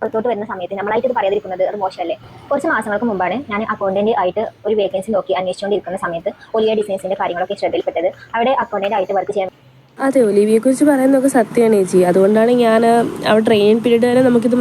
പുറത്തോട്ട് വരുന്ന സമയത്ത് നമ്മളായിട്ട് ഇത് പറയാതിരിക്കുന്നത് അത് മോശമല്ലേ? കുറച്ച് മാസങ്ങൾക്ക് മുമ്പാണ് ഞാൻ അക്കൗണ്ടന്റ് ആയിട്ട് ഒരു വേക്കൻസി നോക്കി അന്വേഷിച്ചുകൊണ്ടിരിക്കുന്ന സമയത്ത് ഒലിവിയ ഡിസൈൻസിന്റെ കാര്യങ്ങളൊക്കെ ശ്രദ്ധയിൽപ്പെട്ടത്. അവിടെ അക്കൗണ്ടന്റ് ആയിട്ട് വർക്ക് ചെയ്യാൻ. അതെ, ഒലിവിയെ കുറിച്ച് പറയുന്നതൊക്കെ സത്യമാണ് ചേച്ചി. അതുകൊണ്ടാണ് ഞാൻ അവിടെ ട്രെയിനിങ് പീരീഡ് വരെ നമുക്കിത്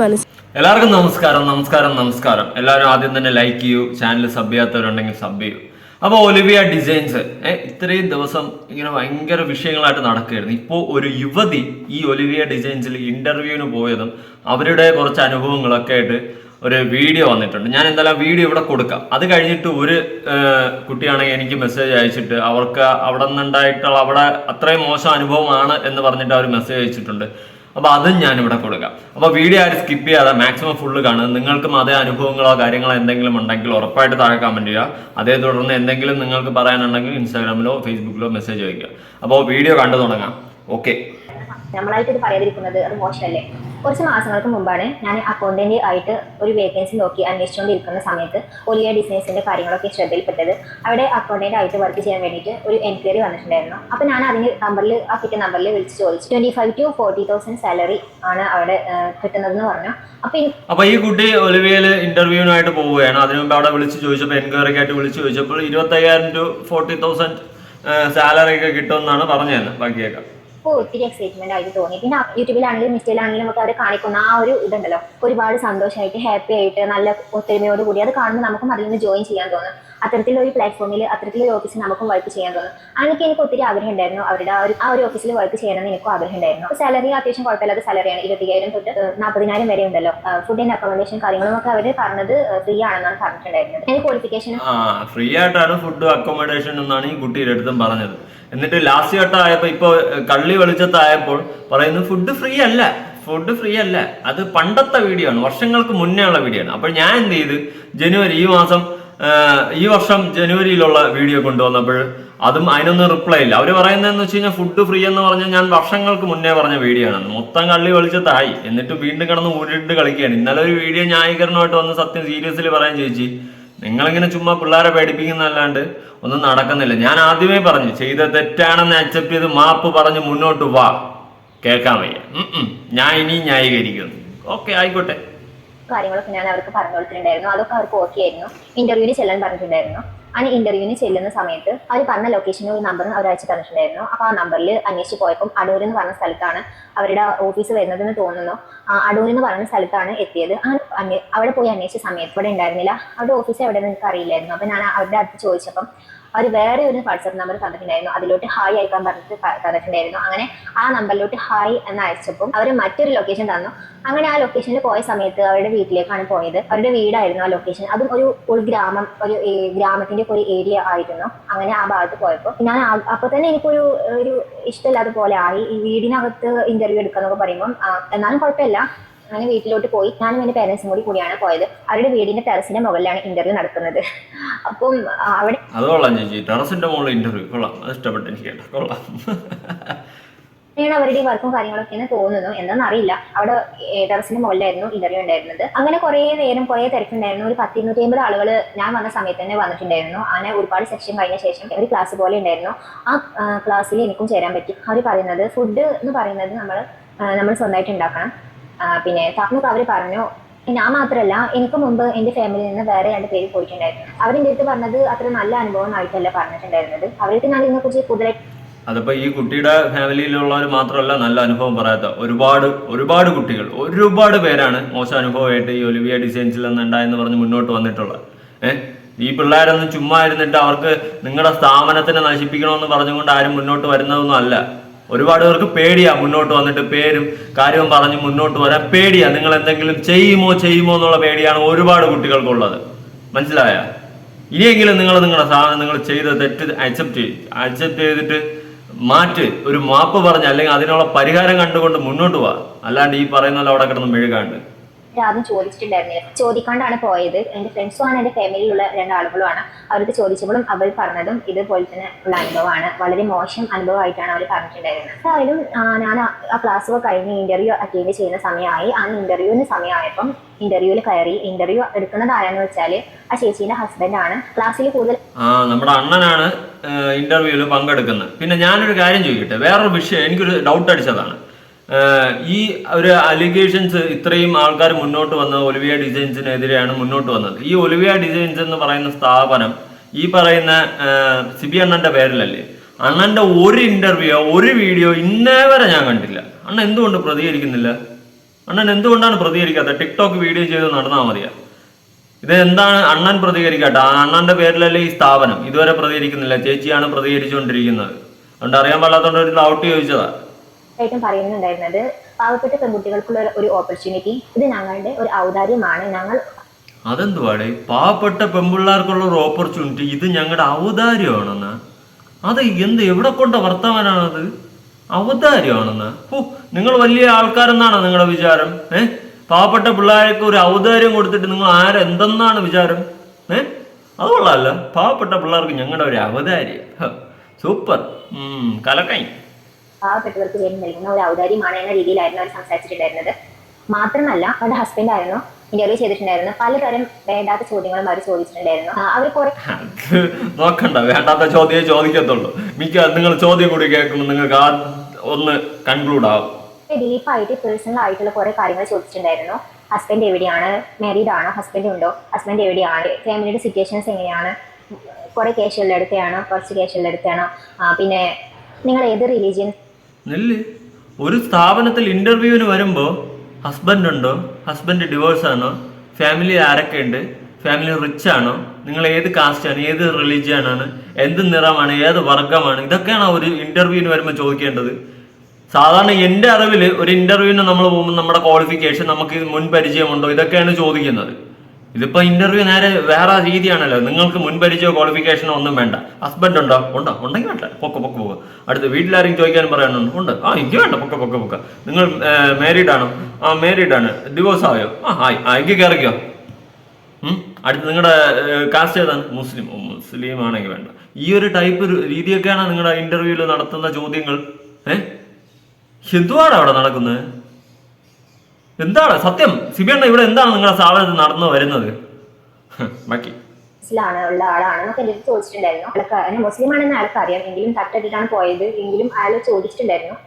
എല്ലാവർക്കും നമസ്കാരം. എല്ലാവരും ആദ്യം തന്നെ ലൈക്ക് ചെയ്യൂ, ചാനൽ സബ് ചെയ്യാത്തവരുണ്ടെങ്കിൽ സബ് ചെയ്യൂ. അപ്പോൾ ഒലിവിയ ഡിസൈൻസ് ഇത്രയും ദിവസം ഇങ്ങനെ ഭയങ്കര വിഷയങ്ങളായിട്ട് നടക്കുകയായിരുന്നു. ഇപ്പോൾ ഒരു യുവതി ഈ ഒലിവിയ ഡിസൈൻസിൽ ഇന്റർവ്യൂവിന് പോയതും അവരുടെ കുറച്ച് അനുഭവങ്ങളൊക്കെ ആയിട്ട് ഒരു വീഡിയോ വന്നിട്ടുണ്ട്. ഞാൻ എന്തായാലും വീഡിയോ ഇവിടെ കൊടുക്കാം. അത് കഴിഞ്ഞിട്ട് ഒരു കുട്ടിയാണെങ്കിൽ എനിക്ക് മെസ്സേജ് അയച്ചിട്ട് അവർക്ക് അവിടെ നിന്നുണ്ടായിട്ടുള്ള അവിടെ അത്രയും മോശം അനുഭവമാണ് എന്ന് പറഞ്ഞിട്ട് അവർ മെസ്സേജ് അയച്ചിട്ടുണ്ട്. അപ്പോൾ അതും ഞാനിവിടെ കൊടുക്കാം. അപ്പോൾ വീഡിയോ ആരും സ്കിപ്പ് ചെയ്യാതെ മാക്സിമം ഫുള്ള് കാണുക. നിങ്ങൾക്കും അതേ അനുഭവങ്ങളോ കാര്യങ്ങളോ എന്തെങ്കിലും ഉണ്ടെങ്കിൽ ഉറപ്പായിട്ട് താഴെ കമൻറ്റ് ചെയ്യുക. അതേ തുടർന്ന് എന്തെങ്കിലും നിങ്ങൾക്ക് പറയാനുണ്ടെങ്കിൽ ഇൻസ്റ്റാഗ്രാമിലോ ഫേസ്ബുക്കിലോ മെസ്സേജ് അയക്കുക. അപ്പോൾ വീഡിയോ കണ്ടു തുടങ്ങാം. ഓക്കെ. നമ്മളായിട്ട് ഇത് പറയാതിരിക്കുന്നത് അത് മോശമല്ലേ? കുറച്ച് മാസങ്ങൾക്ക് മുമ്പാണ് ഞാൻ അക്കൗണ്ടന്റ് ആയിട്ട് ഒരു വേക്കൻസി നോക്കി അന്വേഷിച്ചുകൊണ്ടിരിക്കുന്ന സമയത്ത് ഒലിവിയ ഡിസൈൻസിന്റെ കാര്യങ്ങളൊക്കെ ശ്രദ്ധയിൽപ്പെട്ടത്. അവിടെ അക്കൗണ്ടന്റ് ആയിട്ട് വർക്ക് ചെയ്യാൻ വേണ്ടിയിട്ട് ഒരു എൻക്വയറി വന്നിട്ടുണ്ടായിരുന്നു. അപ്പോൾ ഞാൻ അതിന് കിട്ടിയ നമ്പറിൽ വിളിച്ച് ചോദിച്ചു. 25,000 to 40,000 സാലറി ആണ് അവിടെ കിട്ടുന്നതെന്ന് പറഞ്ഞു. അപ്പൊ ഈ കുട്ടി ഒലിവിയയിൽ ഇന്റർവ്യൂവിനായിട്ട് പോവുകയാണ്. അതിനു മുമ്പ് അവിടെ വിളിച്ച് ചോദിച്ചപ്പോൾ എൻക്വയറിക്കായിട്ട് വിളിച്ച് ചോദിച്ചപ്പോൾ 25,000 to 40,000 സാലറി ഒക്കെ കിട്ടുമെന്നാണ് പറഞ്ഞത്. ബാക്കിയേക്കാം ഒത്തിരി എക്സൈറ്റ്മെന്റ് ആയിട്ട് തോന്നി. പിന്നെ യൂട്യൂബിലാണെങ്കിലും ഇൻസ്റ്റയിലാണെങ്കിലും നമുക്ക് അവർ കാണിക്കുന്ന ആ ഒരു ഇതുണ്ടല്ലോ, ഒരുപാട് സന്തോഷമായിട്ട് ഹാപ്പി ആയിട്ട് നല്ല ഒത്തൊരുമയോട് കൂടി അത് കാണുമ്പോൾ നമുക്കും അതിൽ നിന്ന് ജോയിൻ ചെയ്യാൻ തോന്നും. അത്തരത്തിലൊരു പ്ലാറ്റ്ഫോമിൽ അത്തരത്തിലൊരു ഓഫീസിൽ നമുക്കും വർക്ക് ചെയ്യാൻ തോന്നും. എനിക്ക് ഒത്തിരി ആഗ്രഹം ഉണ്ടായിരുന്നു അവരുടെ ആ ഒരു ഓഫീസിൽ വർക്ക് ചെയ്യണമെന്ന് എനിക്കും ആഗ്രഹം ഉണ്ടായിരുന്നു. സാലറി അത്യാവശ്യം കുഴപ്പമില്ലാത്ത സാലറിയാണ്. 25,000 തൊട്ട് 40,000 വരെ ഉണ്ടല്ലോ. ഫുഡ് ആൻഡ് അക്കോമഡേഷൻ കാര്യങ്ങളൊക്കെ അവർ പറഞ്ഞത് ഫ്രീ ആണെന്നാണ് പറഞ്ഞിട്ടുണ്ടായിരുന്നത്. അതിന് ക്വാളിഫിക്കേഷൻ ഫ്രീ ആയിട്ടാണ് ഫുഡ് അക്കോമഡേഷൻ എന്നാണ് ഈ കുട്ടിയുടെ അടുത്തും പറഞ്ഞത്. എന്നിട്ട് ലാസ്റ്റ് ഘട്ടം ആയപ്പോൾ ഇപ്പോൾ കള്ളി വെളിച്ചത്തായപ്പോൾ പറയുന്നു ഫുഡ് ഫ്രീ അല്ല. അത് പണ്ടത്തെ വീഡിയോ ആണ്, വർഷങ്ങൾക്ക് മുന്നേ ഉള്ള വീഡിയോ ആണ്. അപ്പോൾ ഞാൻ എന്ത് ചെയ്ത് ഈ വർഷം ജനുവരിയിലുള്ള വീഡിയോ കൊണ്ടുവന്നപ്പോൾ അതും അതിനൊന്നും റിപ്ലൈ ഇല്ല. അവർ പറയുന്നതെന്ന് വെച്ച് കഴിഞ്ഞാൽ ഫുഡ് ഫ്രീ എന്ന് പറഞ്ഞാൽ ഞാൻ വർഷങ്ങൾക്ക് മുന്നേ പറഞ്ഞ വീഡിയോ ആണ്. മൊത്തം കള്ളി വെളിച്ചത്തായി. എന്നിട്ട് വീണ്ടും കിടന്ന് ഉരുട്ട് കളിക്കുകയാണ്. ഇന്നലെ ഒരു വീഡിയോ ന്യായീകരണമായിട്ട് വന്ന് സത്യം സീരിയസ്ലി പറയാൻ ചേച്ചി, നിങ്ങളിങ്ങനെ ചുമ്മാ പിള്ളേരെ പേടിപ്പിക്കുന്നല്ലാണ്ട് ഒന്നും നടക്കുന്നില്ല. ഞാൻ ആദ്യമേ പറഞ്ഞു ചെയ്ത തെറ്റാണെന്ന് അക്സെപ്റ്റ് ചെയ്ത് മാപ്പ് പറഞ്ഞ് മുന്നോട്ട് വാ. കേൾക്കാൻ വയ്യ. ഞാൻ ഇനി ന്യായീകരിക്കുന്നു. ഓക്കെ, ആയിക്കോട്ടെ. കാര്യങ്ങളൊക്കെ ഞാൻ അവർക്ക് പറഞ്ഞു കൊടുത്തിട്ടുണ്ടായിരുന്നു. അതൊക്കെ അവർക്ക് ഓക്കെ ആയിരുന്നു. ഇന്റർവ്യൂവിന് ചെല്ലാൻ പറഞ്ഞിട്ടുണ്ടായിരുന്നു. ആ ഇന്റർവ്യൂവിന് ചെല്ലുന്ന സമയത്ത് അവർ പറഞ്ഞ ലൊക്കേഷനും ഒരു നമ്പറും അവർ അയച്ചു തന്നിട്ടുണ്ടായിരുന്നു. അപ്പോൾ ആ നമ്പറിൽ അന്വേഷിച്ച് പോയപ്പോൾ അടൂർ എന്ന് പറഞ്ഞ സ്ഥലത്താണ് അവരുടെ ഓഫീസ് വരുന്നതെന്ന് തോന്നുന്നു. അടൂർ എന്ന് പറഞ്ഞ സ്ഥലത്താണ് എത്തിയത്. അവിടെ പോയി അന്വേഷിച്ച സമയത്ത് ഇവിടെ ഉണ്ടായിരുന്നില്ല. അവരുടെ ഓഫീസ് എവിടെയെന്ന് എനിക്ക് അറിയില്ലായിരുന്നു. അപ്പോൾ ഞാൻ അവരുടെ അടുത്ത് ചോദിച്ചപ്പം അവർ വേറെ ഒരു വാട്സാപ്പ് നമ്പർ തന്നിട്ടുണ്ടായിരുന്നു. അതിലോട്ട് ഹായ് അയക്കാൻ പറഞ്ഞിട്ട് തന്നിട്ടുണ്ടായിരുന്നു. അങ്ങനെ ആ നമ്പറിലോട്ട് ഹായ് എന്ന് അയച്ചപ്പോൾ അവർ മറ്റൊരു ലൊക്കേഷൻ തന്നു. അങ്ങനെ ആ ലൊക്കേഷനിൽ പോയ സമയത്ത് അവരുടെ വീട്ടിലേക്കാണ് പോയത്. അവരുടെ വീടായിരുന്നു ആ ലൊക്കേഷൻ. അതും ഒരു ഉൾഗ്രാമം, ഒരു ഗ്രാമത്തിന്റെ ഒരു ഏരിയ ആയിരുന്നു. അങ്ങനെ ആ ഭാഗത്ത് പോയപ്പോൾ ഞാൻ അപ്പൊ തന്നെ എനിക്കൊരു ഇഷ്ടമില്ലാത്ത പോലെ ആയി. ഈ വീടിനകത്ത് ഇന്റർവ്യൂ എടുക്കാന്നൊക്കെ പറയുമ്പോൾ എന്നാലും കുഴപ്പമില്ല. അങ്ങനെ വീട്ടിലോട്ട് പോയി ഞാനും എൻ്റെ പേരൻസും കൂടിയാണ് പോയത്. അവരുടെ വീടിന്റെ ടെറസിന്റെ മുകളിലാണ് ഇന്റർവ്യൂ നടക്കുന്നത്. അപ്പം അവിടെ ടെറസിന്റെ മുകളിൽ ഇന്റർവ്യൂ കൊള്ളാം. അത് ഇഷ്ടപ്പെട്ടു എനിക്ക്. കൊള്ളാം. അവരുടെ വർക്കും കാര്യങ്ങളൊക്കെ എന്ന് തോന്നുന്നു. എന്താണെന്ന് അറിയില്ല. അവിടെ ടെറസിന്റെ മുകളിലായിരുന്നു ഇന്റർവ്യൂ ഉണ്ടായിരുന്നത്. അങ്ങനെ കുറേ നേരം കുറേ തിരക്കുണ്ടായിരുന്നു. ഒരു 100-250 ആളുകൾ ഞാൻ വന്ന സമയത്ത് തന്നെ വന്നിട്ടുണ്ടായിരുന്നു. അങ്ങനെ ഒരുപാട് സെക്ഷൻ കഴിഞ്ഞ ശേഷം ഒരു ക്ലാസ് പോലെ ഉണ്ടായിരുന്നു. ആ ക്ലാസ്സിൽ എനിക്കും ചേരാൻ പറ്റി. അവർ പറയുന്നത് ഫുഡ് എന്ന് പറയുന്നത് നമ്മൾ സ്വന്തമായിട്ട് ഉണ്ടാക്കണം. പിന്നെ നമുക്ക് അവർ പറഞ്ഞു. ഞാൻ മാത്രമല്ല, എനിക്ക് മുമ്പ് എൻ്റെ ഫാമിലിയിൽ നിന്ന് വേറെ 2 പേര് പോയിട്ടുണ്ടായിരുന്നു. അവരെൻ്റെ അടുത്ത് പറഞ്ഞത് അത്ര നല്ല അനുഭവം ആയിട്ടല്ല പറഞ്ഞിട്ടുണ്ടായിരുന്നത്. അവർക്ക് ഞാൻ ഇതിനെക്കുറിച്ച് കൂടുതലായിട്ട് അതിപ്പോൾ ഈ കുട്ടിയുടെ ഫാമിലിയിലുള്ളവർ മാത്രമല്ല നല്ല അനുഭവം പറയാത്ത ഒരുപാട് കുട്ടികൾ, ഒരുപാട് പേരാണ് മോശം അനുഭവമായിട്ട് ഈ ഒലിവിയ ഡിസൈൻസിൽ നിന്നുണ്ടായെന്ന് പറഞ്ഞ് മുന്നോട്ട് വന്നിട്ടുള്ളത്. ഈ പിള്ളേരൊന്നും ചുമ്മാ ഇരുന്നിട്ട് അവർക്ക് നിങ്ങളുടെ സ്ഥാപനത്തിനെ നശിപ്പിക്കണമെന്ന് പറഞ്ഞുകൊണ്ട് ആരും മുന്നോട്ട് വരുന്നതൊന്നും അല്ല. ഒരുപാട് പേർക്ക് പേടിയാ മുന്നോട്ട് വന്നിട്ട് പേരും കാര്യവും പറഞ്ഞ് മുന്നോട്ട് വരാൻ പേടിയാ. നിങ്ങൾ എന്തെങ്കിലും ചെയ്യുമോ എന്നുള്ള പേടിയാണ് ഒരുപാട് കുട്ടികൾക്കുള്ളത്. മനസ്സിലായ? ഇനിയെങ്കിലും നിങ്ങളുടെ സാധനം നിങ്ങൾ ചെയ്ത തെറ്റ് അക്സെപ്റ്റ് ചെയ്തിട്ട് ഒരു മാപ്പ് പറഞ്ഞ് അല്ലെങ്കിൽ അതിനുള്ള പരിഹാരം കണ്ടുകൊണ്ട് മുന്നോട്ട് പോവാ. അല്ലാണ്ട് ഈ പറയുന്ന അവിടെ കിടന്ന് മെഴുകാണ്ട്. ആദ്യം ചോദിച്ചിട്ടുണ്ടായിരുന്നില്ല. ചോദിക്കാണ്ടാണ് പോയത്. എൻ്റെ ഫ്രണ്ട്സുമാണ്, എൻ്റെ ഫാമിലിയിലുള്ള 2 ആളുകളുമാണ്. അവർക്ക് ചോദിച്ചപ്പോഴും അവർ പറഞ്ഞതും ഇതുപോലെ തന്നെ ഉള്ള അനുഭവമാണ്. വളരെ മോശം അനുഭവമായിട്ടാണ് അവർ പറഞ്ഞിട്ടുണ്ടായിരുന്നത്. എന്തായാലും ഞാൻ ആ ക്ലാസ്സൊക്കെ കഴിഞ്ഞ് ഇന്റർവ്യൂ അറ്റൻഡ് ചെയ്യുന്ന സമയമായി. ആ ഇന്റർവ്യൂവിന് സമയമായപ്പം ഇന്റർവ്യൂവിൽ കയറി. ഇന്റർവ്യൂ എടുക്കുന്നത് ആരാന്ന് വെച്ചാൽ ആ ചേച്ചീൻ്റെ ഹസ്ബൻഡാണ്. ക്ലാസ്സിൽ കൂടുതൽ നമ്മുടെ അണ്ണനാണ് ഇന്റർവ്യൂവിൽ പങ്കെടുക്കുന്നത്. പിന്നെ ഞാനൊരു കാര്യം ചോദിക്കട്ടെ, വേറൊരു വിഷയം എനിക്കൊരു ഡൗട്ട് അടിച്ചതാണ്. ഈ ഒരു അലിഗേഷൻസ് ഇത്രയും ആൾക്കാർ മുന്നോട്ട് വന്നത് ഒലിവിയ ഡിസൈൻസിനെതിരെയാണ് മുന്നോട്ട് വന്നത്. ഈ ഒലിവിയ ഡിസൈൻസ് എന്ന് പറയുന്ന സ്ഥാപനം ഈ പറയുന്ന സിബി അണ്ണന്റെ പേരിലല്ലേ. അണ്ണന്റെ ഒരു ഇന്റർവ്യൂ ഒരു വീഡിയോ ഇന്നേ വരെ ഞാൻ കണ്ടില്ല. അണ്ണൻ എന്തുകൊണ്ട് പ്രതികരിക്കുന്നില്ല? അണ്ണൻ എന്തുകൊണ്ടാണ് പ്രതികരിക്കാത്തത്? ടിക്ടോക്ക് വീഡിയോ ചെയ്ത് നടന്നാൽ മതിയാ. ഇത് എന്താണ് അണ്ണൻ പ്രതികരിക്കട്ടെ? അണ്ണന്റെ പേരിലല്ലേ ഈ സ്ഥാപനം. ഇതുവരെ പ്രതികരിക്കുന്നില്ല. ചേച്ചിയാണ് പ്രതികരിച്ചുകൊണ്ടിരിക്കുന്നത്. അതുകൊണ്ട് അറിയാൻ പാടാത്തോണ്ട് ഒരു ഡൗട്ട് ചോദിച്ചതാ. ആയിട്ടും പറയുന്നുണ്ടായിരുന്നത് പാവപ്പെട്ട പെൺകുട്ടികൾക്കുള്ള ഒരു ഓപ്പർച്യൂണിറ്റി, ഇത് ഞങ്ങളുടെ ഒരു ഔദാര്യമാണ്. ഞങ്ങൾ അതെന്തുവാടേ പാവപ്പെട്ട പെൺപിള്ളേർക്കുള്ള ഒരു ഓപ്പർച്യൂണിറ്റി ഇത് ഞങ്ങളുടെ ഔദാര്യമാണെന്ന്? അത് എവിടെ കൊണ്ട വർത്തമാനാണത്? ഔദാര്യമാണെന്ന്? നിങ്ങൾ വലിയ ആൾക്കാരെന്നാണോ നിങ്ങളുടെ വിചാരം? പാവപ്പെട്ട പിള്ളേർക്ക് ഒരു ഔദാര്യം കൊടുത്തിട്ട് നിങ്ങൾ എന്തെന്നാണ് വിചാരം? അത് കൊള്ളാമല്ല. പാവപ്പെട്ട പിള്ളേർക്ക് ഞങ്ങളുടെ ഒരു ഔദാര്യം. സൂപ്പർ, കലക്കൈ. പാവപ്പെട്ടവർക്ക് വേണ്ടി നൽകുന്ന ഒരു ഔദാര്യമാണ് എന്ന രീതിയിലായിരുന്നു അവർ സംസാരിച്ചിട്ടുണ്ടായിരുന്നത്. മാത്രമല്ല അവരുടെ ഹസ്ബൻഡ് ആയിരുന്നു ഇന്റർവ്യൂ ചെയ്തിട്ടുണ്ടായിരുന്നു. പലതരം വേണ്ടാത്ത ചോദ്യങ്ങളും അവർ ചോദിച്ചിട്ടുണ്ടായിരുന്നു. അവർ കുറെ നോക്കണ്ട, വേണ്ടാത്ത ചോദ്യമേ ചോദിക്കത്തുള്ളൂ. നിങ്ങൾ ചോദ്യം കൂടി കേൾക്കുമ്പോൾ നിങ്ങൾക്ക് ഒന്ന് കൺക്ലൂഡ് ആവും. ഡീപ്പായിട്ട് പേഴ്സണൽ ആയിട്ടുള്ള കുറെ കാര്യങ്ങൾ ചോദിച്ചിട്ടുണ്ടായിരുന്നു. ഹസ്ബൻഡ് എവിടെയാണ്, മാരീഡ് ആണോ, ഹസ്ബൻഡ് ഉണ്ടോ, ഹസ്ബൻഡ് എവിടെയാണ്, ഫാമിലിയുടെ സിറ്റുവേഷൻസ് എങ്ങനെയാണ്, കുറെ കേസുകളുടെ അടുത്താണോ, കുറച്ച് കേസുകളുടെ അടുത്താണോ, പിന്നെ നിങ്ങൾ ഏത് റിലീജിയൻ. ഒരു സ്ഥാപനത്തിൽ ഇന്റർവ്യൂവിന് വരുമ്പോൾ ഹസ്ബൻഡ് ഉണ്ടോ, ഹസ്ബൻഡ് ഡിവോഴ്സ് ആണോ, ഫാമിലി ആരൊക്കെ ഉണ്ട്, ഫാമിലി റിച്ച് ആണോ, നിങ്ങൾ ഏത് കാസ്റ്റ് ആണ്, ഏത് റിലീജിയൻ ആണ്, എന്ത് നിറമാണ്, ഏത് വർഗമാണ്, ഇതൊക്കെയാണ് ഒരു ഇന്റർവ്യൂവിന് വരുമ്പോൾ ചോദിക്കേണ്ടത്. സാധാരണ എൻ്റെ അറിവിൽ ഒരു ഇന്റർവ്യൂവിന് നമ്മൾ പോകുമ്പോൾ നമ്മുടെ ക്വാളിഫിക്കേഷൻ, നമുക്ക് മുൻ പരിചയമുണ്ടോ, ഇതൊക്കെയാണ് ചോദിക്കുന്നത്. ഇതിപ്പോ ഇന്റർവ്യൂ നേരെ വേറെ രീതിയാണല്ലോ. നിങ്ങൾക്ക് മുൻപരിചയോ ക്വാളിഫിക്കേഷനോ ഒന്നും വേണ്ട. ഹസ്ബൻഡ് ഉണ്ടോ? ഉണ്ടെങ്കിൽ വേണ്ട, പൊക്ക. അടുത്ത് വീട്ടിലാരെങ്കിലും ചോദിക്കാനും പറയാനുണ്ട്? ഉണ്ട്. എനിക്ക് വേണ്ട, പൊക്ക. നിങ്ങൾ മാരീഡ് ആണോ? മാരീഡ് ആണ്. ഡിവോഴ്സ് ആയോ? എനിക്ക് കയറിക്കോ. അടുത്ത് നിങ്ങളുടെ കാസ്റ്റ് ഏതാണ്? മുസ്ലിം ആണെങ്കിൽ വേണ്ട. ഈ ഒരു ടൈപ്പ് രീതിയൊക്കെയാണ് നിങ്ങളുടെ ഇന്റർവ്യൂവിൽ നടത്തുന്ന ചോദ്യങ്ങൾ. എന്തുവാണ് അവിടെ നടക്കുന്നത്? എന്താണ് സത്യം? സിബിയണ്ണ, ഇവിടെ എന്താണ് നിങ്ങളുടെ സ്ഥാപനത്തിൽ നടന്നു വരുന്നത്? ബാക്കി ഉള്ള ആളാണെന്നൊക്കെ എൻ്റെ അടുത്ത് ചോദിച്ചിട്ടുണ്ടായിരുന്നു. ആൾക്ക് മുസ്ലിം ആണെന്ന് അയാൾക്ക് അറിയാം, എങ്കിലും തട്ടിട്ടാണ് പോയത്. എങ്കിലും അയാൾ ചോദിച്ചിട്ടുണ്ടായിരുന്നു.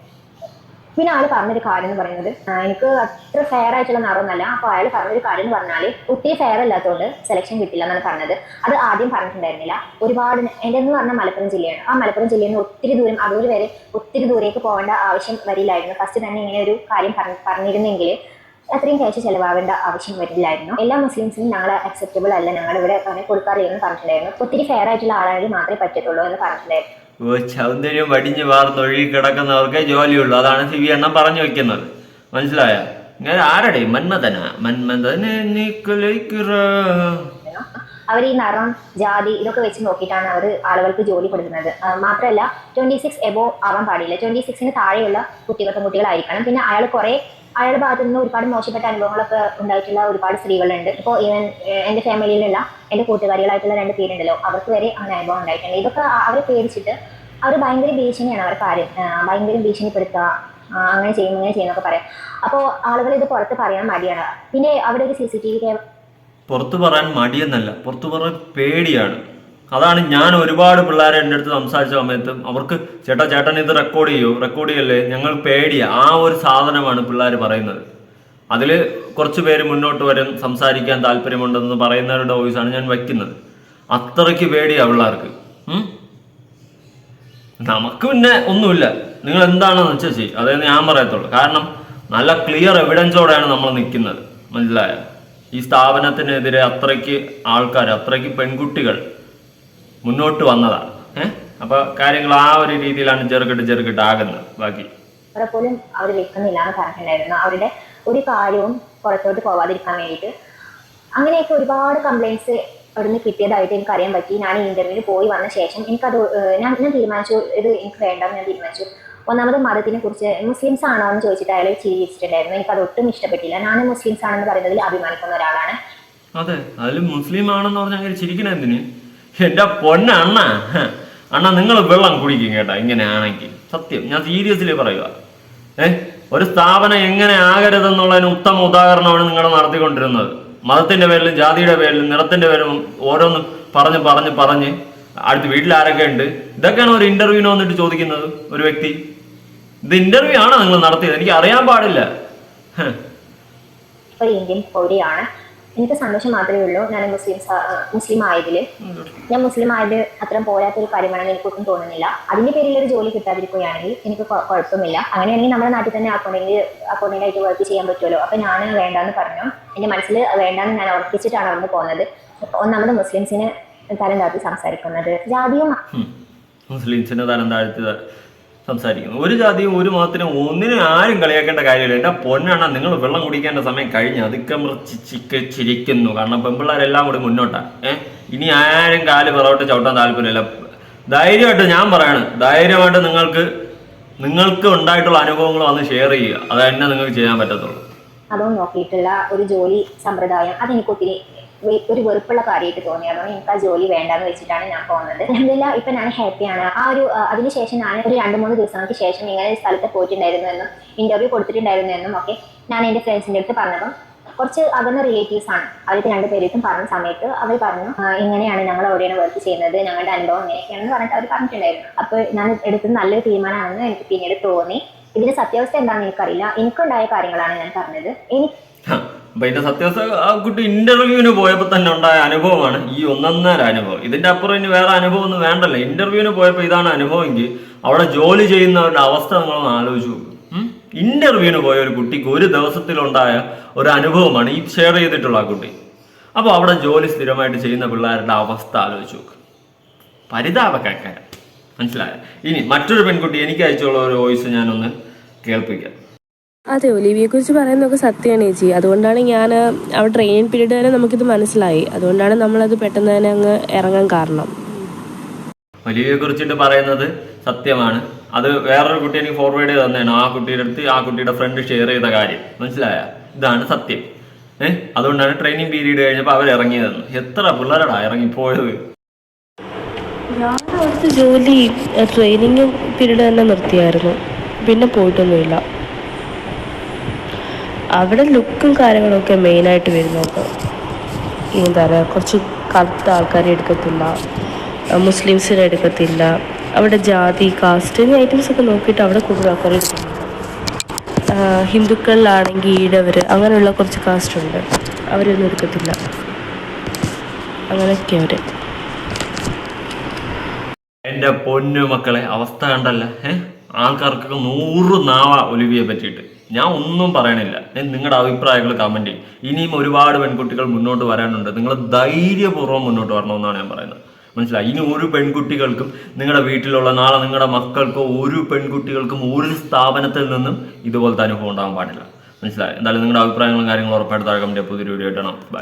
പിന്നെ ആൾ പറഞ്ഞൊരു കാര്യം എന്ന് പറയുന്നത്, എനിക്ക് അത്ര ഫെയർ ആയിട്ടുള്ള നിറമൊന്നല്ല. അപ്പോൾ അയാൾ പറഞ്ഞൊരു കാര്യം എന്ന് പറഞ്ഞാൽ ഒത്തിരി ഫെയർ അല്ലാത്തതുകൊണ്ട് സെലക്ഷൻ കിട്ടില്ല എന്നാണ് പറഞ്ഞത്. അത് ആദ്യം പറഞ്ഞിട്ടുണ്ടായിരുന്നില്ല. ഒരുപാട് എൻ്റെ എന്ന് പറഞ്ഞാൽ മലപ്പുറം ജില്ലയാണ്. ആ മലപ്പുറം ജില്ലയിൽ നിന്ന് ഒത്തിരി ദൂരം, അതുവരെ വരെ ഒത്തിരി ദൂരേക്ക് പോകേണ്ട ആവശ്യം വരില്ലായിരുന്നു. ഫസ്റ്റ് തന്നെ ഇങ്ങനെ ഒരു കാര്യം പറഞ്ഞിരുന്നെങ്കിൽ അത്രയും ക്യാഷ് ചെലവാകേണ്ട ആവശ്യം വരില്ലായിരുന്നു. എല്ലാ മുസ്ലിംസിനും ഞങ്ങൾ അക്സെപ്റ്റബിൾ അല്ല, ഞങ്ങളുടെ ഇവിടെ കൊടുക്കാറില്ല എന്ന് പറഞ്ഞിട്ടുണ്ടായിരുന്നു. ഒത്തിരി ഫെയർ ആയിട്ടുള്ള ആളാണെങ്കിൽ മാത്രമേ പറ്റത്തുള്ളൂ എന്ന് പറഞ്ഞിട്ടുണ്ടായിരുന്നു. സൗന്ദര്യം വടിഞ്ഞ് വാർന്നൊഴുകി കിടക്കുന്നവർക്കേ ജോലിയുള്ളൂ. അതാണ് സിബി അണ്ണൻ പറഞ്ഞു വെക്കുന്നത്. മനസ്സിലായ? ഇങ്ങനെ ആരുടെ മന്മഥനെ അവർ ഈ നിറം, ജാതി ഇതൊക്കെ വെച്ച് നോക്കിയിട്ടാണ് അവർ ആളുകൾക്ക് ജോലി കൊടുക്കുന്നത്. മാത്രമല്ല 26 എബോ ആവാൻ പാടില്ല. 26 താഴെയുള്ള കുട്ടികളായിരിക്കണം. പിന്നെ അയാളുടെ ഭാഗത്തു നിന്ന് ഒരുപാട് മോശപ്പെട്ട അനുഭവങ്ങളൊക്കെ ഉണ്ടായിട്ടുള്ള ഒരുപാട് സ്ത്രീകളുണ്ട്. ഇപ്പോൾ ഈവൻ എൻ്റെ ഫാമിലിയിലുള്ള എൻ്റെ കൂട്ടുകാരികളായിട്ടുള്ള 2 പേരുണ്ടല്ലോ, അവർക്ക് വരെ അങ്ങനെ അനുഭവം ഉണ്ടായിട്ടുണ്ട്. ഇതൊക്കെ അവരെ പേടിച്ചിട്ട് അവർ ഭയങ്കര ഭീഷണിയാണ് അവർ കാര്യം, ഭയങ്കര ഭീഷണിപ്പെടുത്തുക, അങ്ങനെ ചെയ്യും ഇങ്ങനെ ചെയ്യുന്നൊക്കെ പറയാം. അപ്പോൾ ആളുകൾ ഇത് പുറത്ത് പറയാൻ മടിയാണ്. പിന്നെ അവിടെ ഒരു CCTV പുറത്തു പറയാൻ മടിയെന്നല്ല, പുറത്തു പറയാൻ പേടിയാണ്. അതാണ് ഞാൻ ഒരുപാട് പിള്ളേരെ എൻ്റെ അടുത്ത് സംസാരിച്ച സമയത്തും അവർക്ക് ചേട്ടൻ ഇത് റെക്കോർഡ് ചെയ്യല്ലേ, ഞങ്ങൾ പേടിയാ. ആ ഒരു സാധനമാണ് പിള്ളേർ പറയുന്നത്. അതിൽ കുറച്ച് പേര് മുന്നോട്ട് വരും, സംസാരിക്കാൻ താല്പര്യമുണ്ടെന്ന് പറയുന്നവരുടെ വോയിസാണ് ഞാൻ വയ്ക്കുന്നത്. അത്രയ്ക്ക് പേടിയാ പിള്ളേർക്ക്. നമുക്ക് പിന്നെ ഒന്നുമില്ല, നിങ്ങൾ എന്താണെന്ന് വെച്ചാൽ ചെയ്യും, അതേ ഞാൻ പറയത്തുള്ളൂ. കാരണം നല്ല ക്ലിയർ എവിഡൻസോടെയാണ് നമ്മൾ നിൽക്കുന്നത്. മനസ്സിലായ? ഈ സ്ഥാപനത്തിനെതിരെ അത്രയ്ക്ക് ആൾക്കാർ, അത്രയ്ക്ക് പെൺകുട്ടികൾ മുന്നോട്ട് വന്നതാണ്. അപ്പൊ കാര്യങ്ങൾ ആ ഒരു രീതിയിലാണ് ചെറുകിട്ട് ആകുന്നത്. ബാക്കി പോലും അവർ വെക്കുന്നില്ല എന്ന് പറഞ്ഞിട്ടുണ്ടായിരുന്നു. അവരുടെ ഒരു കാര്യവും പുറത്തോട്ട് പോവാതിരിക്കാൻ വേണ്ടിയിട്ട് അങ്ങനെയൊക്കെ ഒരുപാട് കംപ്ലൈൻറ്റ്സ് അവിടുന്ന് കിട്ടിയതായിട്ട് എനിക്ക് അറിയാൻ പറ്റി. ഞാൻ ഈ ഇന്റർവ്യൂവിന് പോയി വന്ന ശേഷം എനിക്കത് ഞാൻ തീരുമാനിച്ചു, ഇത് എനിക്ക് വേണ്ടെന്ന് ഞാൻ തീരുമാനിച്ചു. ഒന്നാമത് മതത്തിനെ കുറിച്ച് മുസ്ലിംസ് ആണോ എന്ന് ചോദിച്ചിട്ട് അയാൾ ചിരിച്ചിട്ടുണ്ടായിരുന്നു. എനിക്കത് ഒട്ടും ഇഷ്ടപ്പെട്ടില്ല. ഞാൻ മുസ്ലിംസ് ആണെന്ന് പറയുന്നതിൽ അഭിമാനിക്കുന്ന ഒരാളാണ്. അതെ, അതിൽ മുസ്ലിം ആണെന്ന് പറഞ്ഞാൽ ചിരിക്കണ എന്തിന്? എന്റെ അണ്ണ നിങ്ങൾ വെള്ളം കുടിക്കും കേട്ടാ ഇങ്ങനെയാണെങ്കിൽ. സത്യം, ഞാൻ സീരിയസ്ലി പറയുക. ഒരു സ്ഥാപനം എങ്ങനെ ആകരുതെന്നുള്ളതിന് ഉത്തമ ഉദാഹരണമാണ് നിങ്ങൾ നടത്തിക്കൊണ്ടിരുന്നത്. മതത്തിന്റെ പേരിലും ജാതിയുടെ പേരിലും നിറത്തിന്റെ പേരിലും ഓരോന്നും പറഞ്ഞ് അടുത്ത് വീട്ടിൽ ആരൊക്കെ ഉണ്ട്, ഇതൊക്കെയാണ് ഒരു ഇന്റർവ്യൂവിന് വന്നിട്ട് ചോദിക്കുന്നത് ഒരു വ്യക്തി. ഇത് ഇന്റർവ്യൂ ആണോ നിങ്ങൾ നടത്തിയത്? എനിക്ക് അറിയാൻ പാടില്ല. ഒരു ഇന്ത്യൻ പൗരയാണ്. എനിക്ക് സന്തോഷം മാത്രമേ ഉള്ളൂ ഞാൻ മുസ്ലിം ആയതിൽ. ഞാൻ മുസ്ലിം ആയത് അത്രയും പോരാത്തൊരു കാര്യമാണെന്ന് എനിക്കൊട്ടും തോന്നുന്നില്ല. അതിന്റെ പേരിൽ ഒരു ജോലി കിട്ടാതിരിക്കുകയാണെങ്കിൽ എനിക്ക് കുഴപ്പമില്ല. അങ്ങനെയാണെങ്കിൽ നമ്മുടെ നാട്ടിൽ തന്നെ അക്കൗണ്ടന്റായിട്ട് വർക്ക് ചെയ്യാൻ പറ്റുമല്ലോ. അപ്പൊ ഞാൻ വേണ്ടാന്ന് പറഞ്ഞു. എന്റെ മനസ്സിൽ വേണ്ടാന്ന് ഞാൻ ഉറപ്പിച്ചിട്ടാണ് അവിടുന്ന് പോകുന്നത്. ഒന്നാമത് മുസ്ലിംസിന് തരം താഴ്ത്തി സംസാരിക്കുന്നത്, ജാതിയും മുസ്ലിംസിന് തരം താഴ്ത്തി സംസാരിക്കുന്നു. ഒരു ജാതിയും ഒരു മതത്തിനും ഒന്നിനും ആരും കളിയാക്കേണ്ട കാര്യമില്ല. എൻ്റെ പൊന്നാണ്, നിങ്ങൾ വെള്ളം കുടിക്കേണ്ട സമയം കഴിഞ്ഞ് അതിക്കം ചിരിക്കുന്നു. കാരണം പെൺപിള്ളേരെല്ലാം കൂടി മുന്നോട്ടാണ്. ഇനി ആരും കാല് പുറകോട്ട് ചവിട്ടാൻ താല്പര്യമില്ല. ധൈര്യമായിട്ട് ഞാൻ പറയാണ്, ധൈര്യമായിട്ട് നിങ്ങൾക്ക് ഉണ്ടായിട്ടുള്ള അനുഭവങ്ങൾ വന്ന് ഷെയർ ചെയ്യുക. അത് തന്നെ നിങ്ങൾക്ക് ചെയ്യാൻ പറ്റത്തുള്ളൂ. അതും നോക്കിയിട്ടുള്ള ഒരു ജോലി സമ്പ്രദായം അതെനിക്ക് ഒത്തിരി ഒരു വെറുപ്പുള്ള കാര്യമായിട്ട് തോന്നി. അതുകൊണ്ട് എനിക്ക് ആ ജോലി വേണ്ടാന്ന് വെച്ചിട്ടാണ് ഞാൻ പോകുന്നത്. അൽഹംദുലില്ലാ ഇപ്പൊ ഞാൻ ഹാപ്പിയാണ്. അതിനുശേഷം ഞാൻ ഒരു 2-3 ദിവസങ്ങൾക്ക് ശേഷം ഇങ്ങനെ ഒരു സ്ഥലത്ത് പോയിട്ടുണ്ടായിരുന്നു എന്നും ഇന്റർവ്യൂ കൊടുത്തിട്ടുണ്ടായിരുന്നു എന്നും ഒക്കെ ഞാൻ എൻ്റെ ഫ്രണ്ട്സിൻ്റെ അടുത്ത് പറഞ്ഞപ്പോൾ കുറച്ച് അകന്ന റിലേറ്റീവ്സ് ആണ്. അവർക്ക് 2 പേർക്കും പറഞ്ഞ സമയത്ത് അവർ പറഞ്ഞു ഇങ്ങനെയാണ് ഞങ്ങൾ എവിടെയാണ് വർക്ക് ചെയ്യുന്നത്, ഞങ്ങളുടെ അനുഭവം ഇങ്ങനെയൊക്കെയാണെന്ന് പറഞ്ഞിട്ട് അവർ പറഞ്ഞിട്ടുണ്ടായിരുന്നു. അപ്പോൾ ഞാൻ എടുത്തത് നല്ലൊരു തീരുമാനമാണെന്ന് എനിക്ക് പിന്നീട് തോന്നി. ഇതിന്റെ സത്യാവസ്ഥ എന്താണെന്ന് എനിക്കറിയില്ല. എനിക്കുണ്ടായ കാര്യങ്ങളാണ് ഞാൻ പറഞ്ഞത്. അപ്പൊ ഇതിന്റെ സത്യാവസ്ഥ ആ കുട്ടി ഇന്റർവ്യൂവിന് പോയപ്പോൾ തന്നെ ഉണ്ടായ അനുഭവമാണ് ഈ ഒന്നൊന്നര അനുഭവം. ഇതിന്റെ അപ്പുറം ഇനി വേറെ അനുഭവം ഒന്നും വേണ്ടല്ലോ. ഇന്റർവ്യൂവിന് പോയപ്പോൾ ഇതാണ് അനുഭവമെങ്കിൽ അവിടെ ജോലി ചെയ്യുന്നവരുടെ അവസ്ഥ നമ്മളൊന്ന് ആലോചിച്ചു നോക്കും. ഇന്റർവ്യൂവിന് പോയ ഒരു കുട്ടിക്ക് ഒരു ദിവസത്തിലുണ്ടായ ഒരു അനുഭവമാണ് ഈ ഷെയർ ചെയ്തിട്ടുള്ള ആ കുട്ടി. അപ്പോൾ അവിടെ ജോലി സ്ഥിരമായിട്ട് ചെയ്യുന്ന പിള്ളേരുടെ അവസ്ഥ ആലോചിച്ച് നോക്ക്. പരിതാപക്കാരം. മനസ്സിലായ? ഇനി മറ്റൊരു പെൺകുട്ടി എനിക്ക് അയച്ചുള്ള ഒരു വോയിസ് ഞാനൊന്ന് കേൾപ്പിക്കാം. അതെ, ഒലിവിയെ കുറിച്ച് പറയുന്നതൊക്കെ സത്യമാണ് ചേച്ചി. അതുകൊണ്ടാണ് ഞാൻ അവിടെ ട്രെയിനിങ് പീരീഡ് വരെ നമുക്കിത് മനസ്സിലായി. അതുകൊണ്ടാണ് നമ്മളത് പെട്ടെന്ന് തന്നെ അങ്ങ് ഇറങ്ങാൻ കാരണം. ഒലിവിയെ കുറിച്ചിട്ട് പറയുന്നത് സത്യമാണ്. അത് വേറൊരു കുട്ടി എനിക്ക് ഫോർവേഡ് ചെയ്ത് തന്നെയാണ്. ആ കുട്ടിയുടെ അടുത്ത് ആ കുട്ടിയുടെ ഫ്രണ്ട് ഷെയർ ചെയ്ത കാര്യം മനസ്സിലായ? ഇതാണ് സത്യം. അതുകൊണ്ടാണ് ട്രെയിനിങ് പീരീഡ് കഴിഞ്ഞപ്പോൾ അവർ ഇറങ്ങിയതെന്ന്. എത്ര പിള്ളേരടാ ഇറങ്ങിപ്പോയത്. ഞാൻ അവിടുത്തെ ജോലി ട്രെയിനിങ് പീരീഡ് തന്നെ നിർത്തിയായിരുന്നു. പിന്നെ പോയിട്ടൊന്നുമില്ല. അവിടെ ലുക്കും കാര്യങ്ങളൊക്കെ മെയിനായിട്ട് വരുന്നത് എന്താ പറയുക, കുറച്ച് കറുത്ത ആൾക്കാരെ എടുക്കത്തില്ല, മുസ്ലിംസിനെ എടുക്കത്തില്ല. അവിടെ ജാതി, കാസ്റ്റ് എന്നീ ഐറ്റംസൊക്കെ നോക്കിയിട്ട് അവിടെ കൂടുതൽ ആൾക്കാരെ എടുക്കുന്നുണ്ട്. ഹിന്ദുക്കളിലാണെങ്കിൽ ഈഴവർ, അങ്ങനെയുള്ള കുറച്ച് കാസ്റ്റ് ഉണ്ട്, അവരൊന്നും എടുക്കത്തില്ല. അങ്ങനെയൊക്കെ അവർ. എൻ്റെ പൊന്നു മക്കളെ, അവസ്ഥ കണ്ടല്ല. ആൾക്കാർക്കൊക്കെ 100 നാവ ഒലിവിയെ പറ്റിയിട്ട്. ഞാൻ ഒന്നും പറയണില്ല. നിങ്ങളുടെ അഭിപ്രായങ്ങൾ കമൻറ്റ് ചെയ്യും. ഇനിയും ഒരുപാട് പെൺകുട്ടികൾ മുന്നോട്ട് വരാനുണ്ട്. നിങ്ങൾ ധൈര്യപൂർവ്വം മുന്നോട്ട് വരണമെന്നാണ് ഞാൻ പറയുന്നത്. മനസ്സിലായി? ഇനി ഒരു പെൺകുട്ടികൾക്കും നിങ്ങളുടെ വീട്ടിലുള്ള നാളെ നിങ്ങളുടെ മക്കൾക്കോ ഒരു പെൺകുട്ടികൾക്കും ഒരു സ്ഥാപനത്തിൽ നിന്നും ഇതുപോലത്തെ അനുഭവം ഉണ്ടാകാൻ പാടില്ല. മനസ്സിലായി? എന്തായാലും നിങ്ങളുടെ അഭിപ്രായങ്ങളും കാര്യങ്ങളും ഉറപ്പായിട്ട് താഴെ കമൻറ്റ്. പുതിയൊരു വീഡിയോ ഇടണം. ബൈ.